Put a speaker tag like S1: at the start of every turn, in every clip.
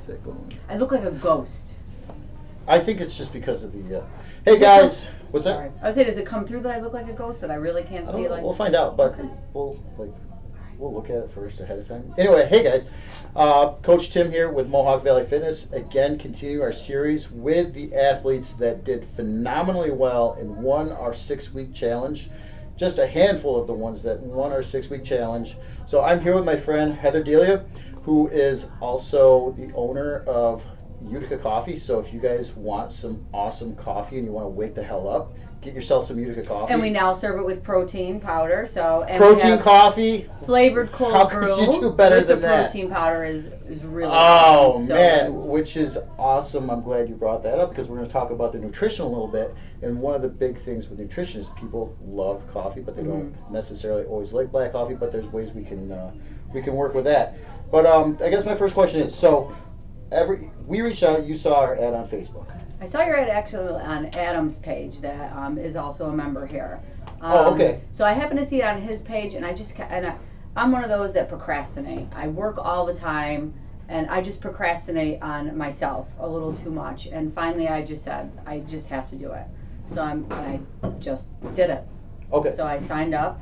S1: Is that going?
S2: I look like a ghost.
S1: I think it's just because of the. Hey guys, what's that?
S2: Sorry. I was saying, does it come through that I look like a ghost, that I really can't
S1: I
S2: see?
S1: don't know.
S2: Like
S1: We'll find out, but
S2: Okay.
S1: we'll look at it first ahead of time. Anyway, hey guys, Coach Tim here with Mohawk Valley Fitness. Again, continue our series with the athletes that did phenomenally well and won our 6-week challenge. Just a handful of the ones that won our 6-week challenge. So I'm here with my friend Heather Delia, who is also the owner of Utica Coffee. So if you guys want some awesome coffee and you want to wake the hell up, get yourself some Utica coffee.
S2: And we now serve it with protein powder. So and
S1: protein
S2: we have
S1: coffee.
S2: flavored cold
S1: How
S2: brew.
S1: could you do better
S2: with
S1: than
S2: the
S1: that?
S2: protein powder is really
S1: Oh
S2: awesome. So
S1: man,
S2: good.
S1: which is awesome. I'm glad you brought that up because we're going to talk about the nutrition a little bit. And one of the big things with nutrition is people love coffee, but they don't necessarily always like black coffee. But there's ways we can work with that. But I guess my first question is, so we reached out. You saw our ad on Facebook.
S2: I saw your ad actually on Adam's page that is also a member here.
S1: Oh, okay.
S2: So I happened to see it on his page, and I'm one of those that procrastinate. I work all the time, and I just procrastinate on myself a little too much. And finally, I just said, I just have to do it. So I just did it.
S1: Okay.
S2: So I signed up.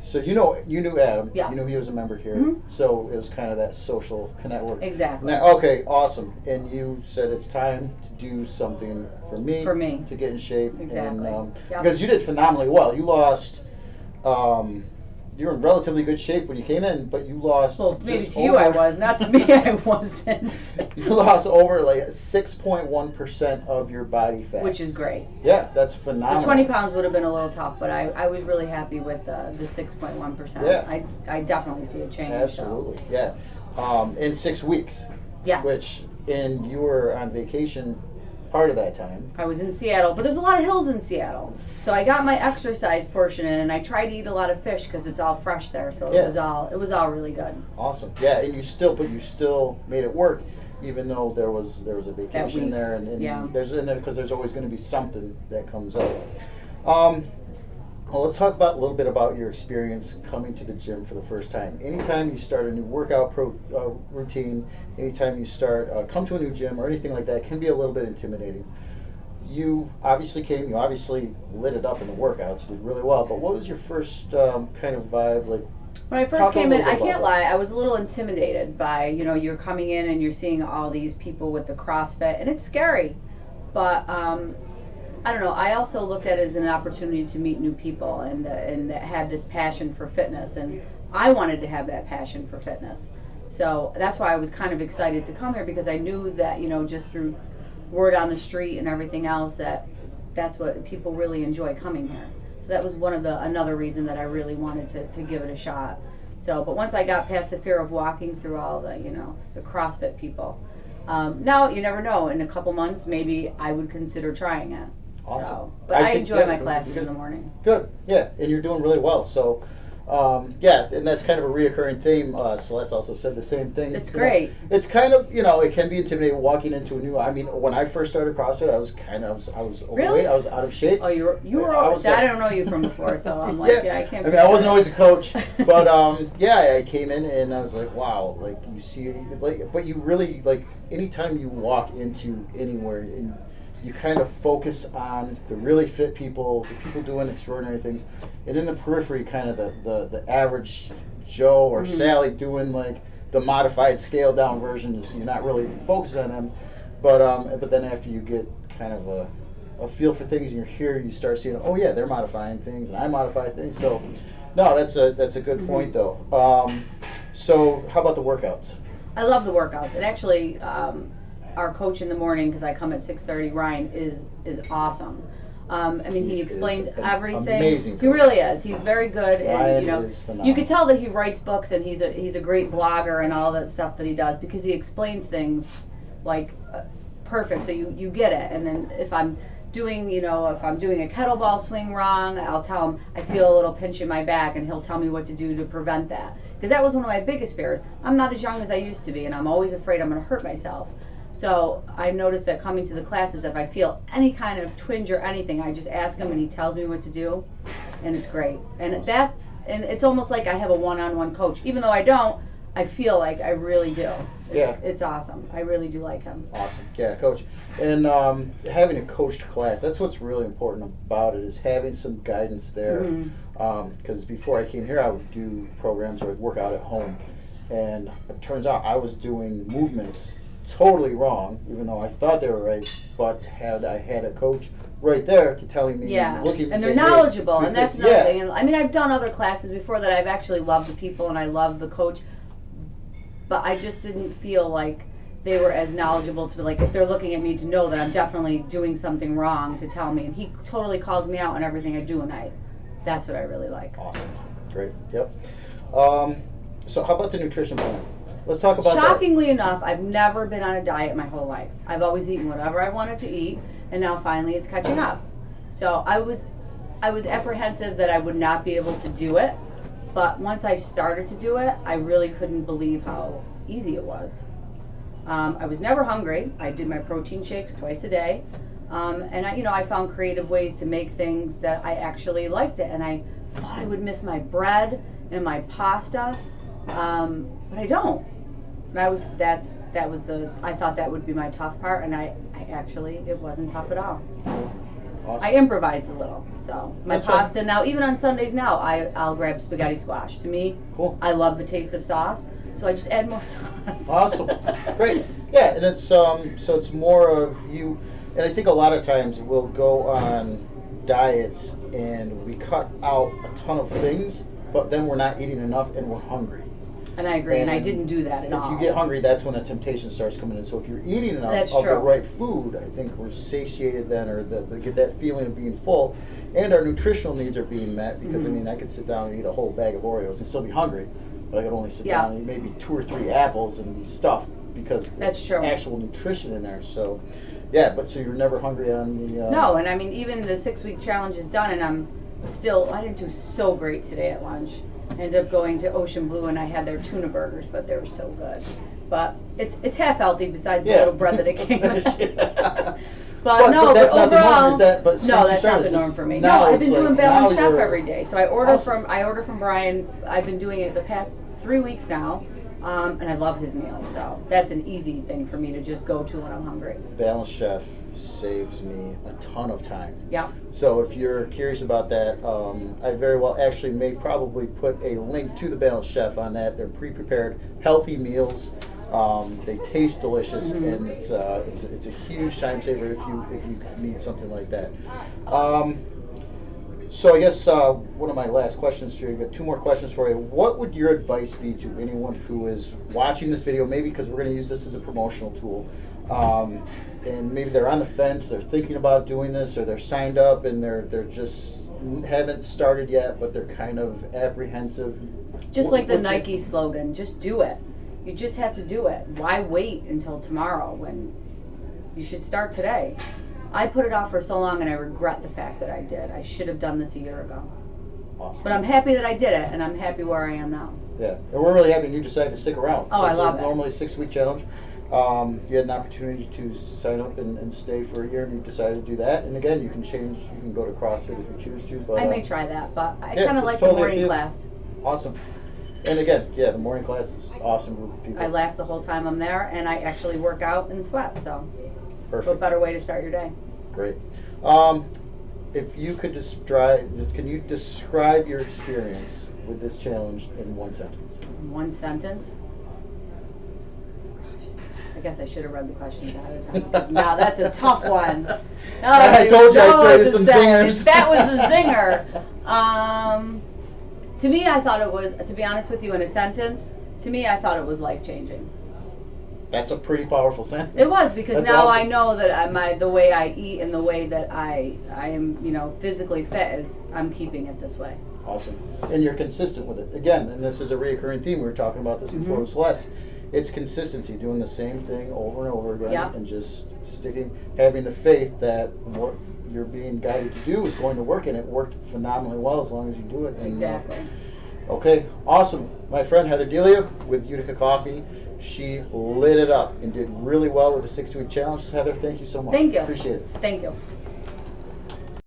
S1: So you knew Adam.
S2: Yeah.
S1: You knew he was a member here.
S2: Mhm.
S1: So it was kind of that social network.
S2: Exactly.
S1: Now, okay, awesome. And you said it's time to do something for me.
S2: For me.
S1: To get in shape.
S2: Exactly.
S1: And,
S2: Yep.
S1: Because you did phenomenally well. You lost. You were in relatively good shape when you came in, but you lost.
S2: Well, maybe
S1: just
S2: to you
S1: over-
S2: I was, not to me I wasn't.
S1: You lost over like 6.1% of your body fat.
S2: Which is great.
S1: Yeah, that's phenomenal.
S2: The 20 pounds would have been a little tough, but I was really happy with the 6.1%.
S1: Yeah.
S2: I definitely see a change.
S1: Absolutely, yeah. In 6 weeks.
S2: Yes.
S1: And you were on vacation part of that time.
S2: I was in Seattle, but there's a lot of hills in Seattle. So I got my exercise portion in, and I tried to eat a lot of fish because it's all fresh there. So
S1: Yeah.
S2: it was all really good.
S1: Awesome. Yeah, and you still made it work, even though there was a vacation
S2: week.
S1: there, and
S2: Yeah.
S1: there's in there because there's always going to be something that comes up. Well, let's talk a little bit about your experience coming to the gym for the first time. Anytime you start a new workout routine, anytime you come to a new gym or anything like that, can be a little bit intimidating. You obviously lit it up in the workouts, did really well. But what was your first kind of vibe like?
S2: When I
S1: Talk
S2: first
S1: a
S2: came
S1: little
S2: in, I
S1: bit
S2: can't
S1: about
S2: lie, I was a little intimidated by, you're coming in and you're seeing all these people with the CrossFit, and it's scary. But I don't know, I also looked at it as an opportunity to meet new people and that had this passion for fitness, and I wanted to have that passion for fitness. So that's why I was kind of excited to come here, because I knew that, just through word on the street and everything else, that's what people really enjoy coming here. So that was another reason that I really wanted to give it a shot. So, but once I got past the fear of walking through all the CrossFit people, now you never know. In a couple months, maybe I would consider trying it.
S1: Awesome.
S2: So, but I
S1: think,
S2: enjoy
S1: yeah,
S2: my classes
S1: good.
S2: in the morning.
S1: Good, yeah, and you're doing really well. So, yeah, and that's kind of a reoccurring theme. Celeste also said the same thing.
S2: It's great.
S1: It's kind of, it can be intimidating walking into a new. I mean, when I first started CrossFit, I was overweight.
S2: Really?
S1: I was out of shape.
S2: Oh, you were. I don't know you from before, so I'm like, I can't.
S1: I mean, I wasn't always a coach, but yeah, I came in and I was like, wow, like you see, like, but you really like anytime you walk into anywhere and you kind of focus on the really fit people, the people doing extraordinary things, and in the periphery, kind of the average Joe or Sally doing like the modified scaled down versions. You're not really focused on them, but then after you get kind of a feel for things and you're here, you start seeing, oh yeah, they're modifying things and I modify things. So no, that's a good point though. So how about the workouts?
S2: I love the workouts, and actually, our coach in the morning, because I come at 6:30, Ryan is awesome. I mean, he explains
S1: is an
S2: everything.
S1: amazing
S2: He
S1: coach.
S2: really is. He's very good,
S1: Ryan
S2: and
S1: is phenomenal.
S2: you could tell that he writes books, and he's a great blogger and all that stuff that he does, because he explains things like perfect, so you get it. And then if I'm doing a kettlebell swing wrong, I'll tell him I feel a little pinch in my back, and he'll tell me what to do to prevent that. Because that was one of my biggest fears. I'm not as young as I used to be, and I'm always afraid I'm going to hurt myself. So I've noticed that coming to the classes, if I feel any kind of twinge or anything, I just ask him and he tells me what to do, and it's great. And it's almost like I have a one-on-one coach. Even though I don't, I feel like I really do.
S1: Yeah.
S2: It's awesome. I really do like him.
S1: Awesome. Yeah, coach. And having a coached class, that's what's really important about it, is having some guidance there. Because before I came here, I would do programs or I'd work out at home. And it turns out I was doing movements totally wrong, even though I thought they were right. But I had a coach right there telling me, looking at me,
S2: and they're
S1: saying,
S2: knowledgeable,
S1: hey,
S2: and that's another thing. And I mean, I've done other classes before that I've actually loved the people and I love the coach, but I just didn't feel like they were as knowledgeable to be like, if they're looking at me, to know that I'm definitely doing something wrong, to tell me. And he totally calls me out on everything I do, and that's what I really like.
S1: Awesome. Great. Yep. So how about the nutrition plan? Let's talk about
S2: Shockingly enough, I've never been on a diet my whole life. I've always eaten whatever I wanted to eat, and now finally it's catching up. So I was apprehensive that I would not be able to do it, but once I started to do it, I really couldn't believe how easy it was. I was never hungry. I did my protein shakes twice a day, and I found creative ways to make things that I actually liked it. And I thought I would miss my bread and my pasta, but I don't. I thought that would be my tough part, and I actually, it wasn't tough at all.
S1: Awesome.
S2: I improvised a little. So my
S1: That's
S2: pasta
S1: fun.
S2: now, even on Sundays now, I'll grab spaghetti squash. To me,
S1: Cool.
S2: I love the taste of sauce, so I just add more sauce.
S1: Awesome. Great. Yeah, and it's so it's more of you, and I think a lot of times we'll go on diets and we cut out a ton of things, but then we're not eating enough and we're hungry.
S2: And I agree, and I didn't do that at all.
S1: If you get hungry, that's when the temptation starts coming in. So if you're eating enough
S2: That's
S1: of the
S2: true.
S1: right food, I think we're satiated then, or get that feeling of being full, and our nutritional needs are being met. Because I mean, I could sit down and eat a whole bag of Oreos and still be hungry, but I could only sit down and eat maybe 2 or 3 apples and be stuffed because
S2: That's
S1: there's
S2: true.
S1: actual nutrition in there. So, yeah, but so you're never hungry on the.
S2: No, and I mean, even the 6-week challenge is done, and I didn't do so great today at lunch. I ended up going to Ocean Blue, and I had their tuna burgers, but they were so good. But it's half healthy besides the little bread that it came with. But
S1: that's not the norm,
S2: overall,
S1: is that? But
S2: no,
S1: since
S2: that's
S1: you
S2: not
S1: started
S2: the
S1: this,
S2: norm for me.
S1: now
S2: No, I've
S1: it's
S2: been
S1: like,
S2: doing
S1: now
S2: Balanced Chef
S1: you're-
S2: every day. So I order
S1: Awesome.
S2: from Brian. I've been doing it the past 3 weeks now, and I love his meals. So that's an easy thing for me to just go to when I'm hungry.
S1: Balanced Chef saves me a ton of time.
S2: Yeah.
S1: So if you're curious about that, I very well actually may probably put a link to the Balanced Chef on that. They're pre-prepared, healthy meals. They taste delicious, and it's a huge time saver if you need something like that. So I guess one of my last questions for you, I've got 2 more questions for you. What would your advice be to anyone who is watching this video, maybe because we're going to use this as a promotional tool, and maybe they're on the fence, they're thinking about doing this, or they're signed up and they're just haven't started yet, but they're kind of apprehensive.
S2: Just like the
S1: What's
S2: Nike slogan, just do it. You just have to do it. Why wait until tomorrow when you should start today? I put it off for so long, and I regret the fact that I did. I should have done this a year ago.
S1: Awesome.
S2: But I'm happy that I did it, and I'm happy where I am now.
S1: Yeah, and we're really happy you decided to stick around.
S2: Oh, I love it.
S1: Normally a 6-week challenge. You had an opportunity to sign up and stay for a year, and you decided to do that. And again, you can go to CrossFit if you choose to. But
S2: I may try that, but I
S1: yeah,
S2: kind of
S1: it's
S2: like
S1: totally
S2: the
S1: up to
S2: morning
S1: you.
S2: class.
S1: Awesome. And again, yeah, the morning class is awesome group of people.
S2: I laugh the whole time I'm there, and I actually work out and sweat. So,
S1: Perfect.
S2: what better way to start your day?
S1: Great. If you could can you describe your experience with this challenge in 1 sentence?
S2: One sentence. I guess I should have read the questions ahead of time, because now that's a tough one.
S1: I told you I'd throw you some zingers.
S2: That was the zinger. To me, I thought it was, to be honest with you, in a sentence, to me, I thought it was life-changing.
S1: That's a pretty powerful sentence.
S2: It was, because
S1: That's
S2: now
S1: awesome.
S2: I know that the way I eat and the way that I am, physically fit is, I'm keeping it this way.
S1: Awesome. And you're consistent with it. Again, and this is a reoccurring theme. We were talking about this before with Celeste. It's consistency, doing the same thing over and over again,
S2: Yeah.
S1: and just having the faith that what you're being guided to do is going to work, and it worked phenomenally well as long as you do it. And,
S2: Exactly.
S1: Okay, awesome. My friend Heather Delia with Utica Coffee, she lit it up and did really well with the 6-week challenge. Heather, thank you so much.
S2: Thank you.
S1: Appreciate it.
S2: Thank you.